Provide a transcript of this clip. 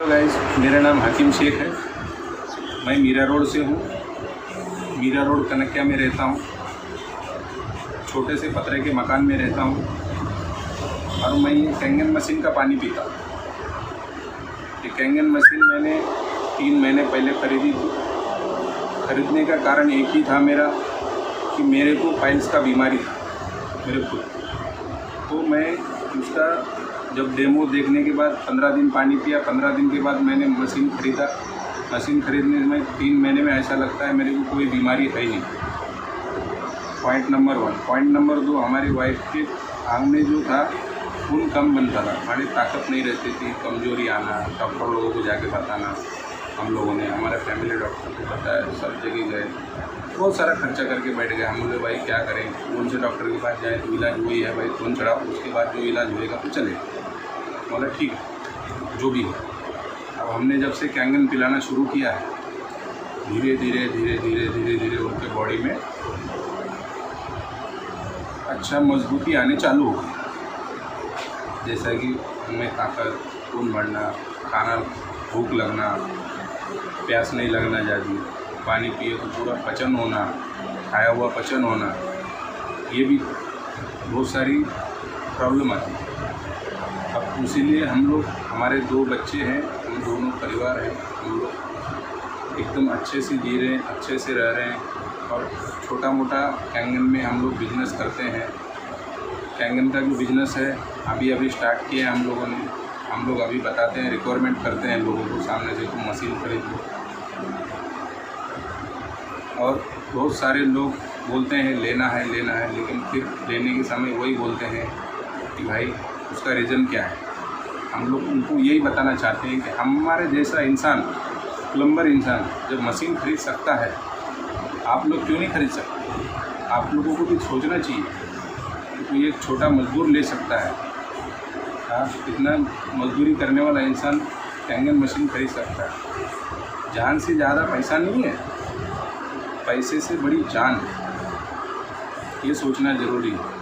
Hello guys, मेरा नाम हाकिम शेख है। मैं मीरा रोड से हूँ। मीरा रोड कनक्या में रहता हूँ। छोटे से पतरे के मकान में रहता हूँ और मैं ये कैंगन मशीन का पानी पीता हूँ। ये कैंगन मशीन मैंने 3 महीने पहले खरीदी थी। खरीदने का कारण एक ही था मेरा कि मेरे को पाइल्स का बीमारी था मेरे खुद। तो मैं उसका जब डेमो देखने के बाद 15 दिन पानी पिया। 15 दिन के बाद मैंने मशीन ख़रीदा। मशीन ख़रीदने में 3 महीने में ऐसा लगता है मेरे को कोई बीमारी है ही नहीं। Point number 1। पॉइंट नंबर 2, हमारी वाइफ के आँख में जो था खून कम बनता था, हमारी ताकत नहीं रहती थी, कमज़ोरी आना, डॉक्टर लोगों को जाके बताना। हम लोगों ने हमारे फैमिली डॉक्टर को बताया, सब जगह गए, बहुत सारा खर्चा करके बैठ गए। हम बोले भाई क्या करें, कौन से डॉक्टर के पास जाए, तो इलाज वही है भाई, खून चढ़ाओ, उसके बाद जो इलाज होएगा तो चलेगा। बोला ठीक है, जो भी हो। अब हमने जब से कैंगन पिलाना शुरू किया है, धीरे धीरे उनके बॉडी में अच्छा मजबूती आने चालू हो गई। जैसा कि उनमें ताकत, खून बढ़ना, खाना भूख लगना, प्यास नहीं लगना ज़्यादा, पानी पिए तो पूरा पचन होना, खाया हुआ पचन होना, ये भी बहुत सारी प्रॉब्लम आती है। अब इसीलिए हम लोग, हमारे 2 बच्चे हैं, हम दोनों परिवार हैं, हम लोग एकदम अच्छे से जी रहे हैं, अच्छे से रह रहे हैं। और छोटा मोटा कैंगन में हम लोग बिजनेस करते हैं। कैंगन का जो बिज़नेस है अभी स्टार्ट किया है हम लोगों ने। हम लोग अभी बताते हैं, रिक्वायरमेंट करते हैं लोगों को सामने से, तुम मशीन खरीद लो। और बहुत सारे लोग बोलते हैं लेना है, लेकिन फिर लेने के समय वही बोलते हैं कि भाई उसका रीज़न क्या है। हम लोग उनको यही बताना चाहते हैं कि हमारे जैसा इंसान, प्लम्बर इंसान जब मशीन खरीद सकता है, आप लोग क्यों नहीं खरीद सकते? आप लोगों को भी सोचना चाहिए कि एक छोटा मजदूर ले सकता है। इतना मजदूरी करने वाला इंसान कैंगन मशीन खरीद सकता है। जान से ज़्यादा पैसा नहीं है, पैसे से बड़ी जान है, ये सोचना ज़रूरी है।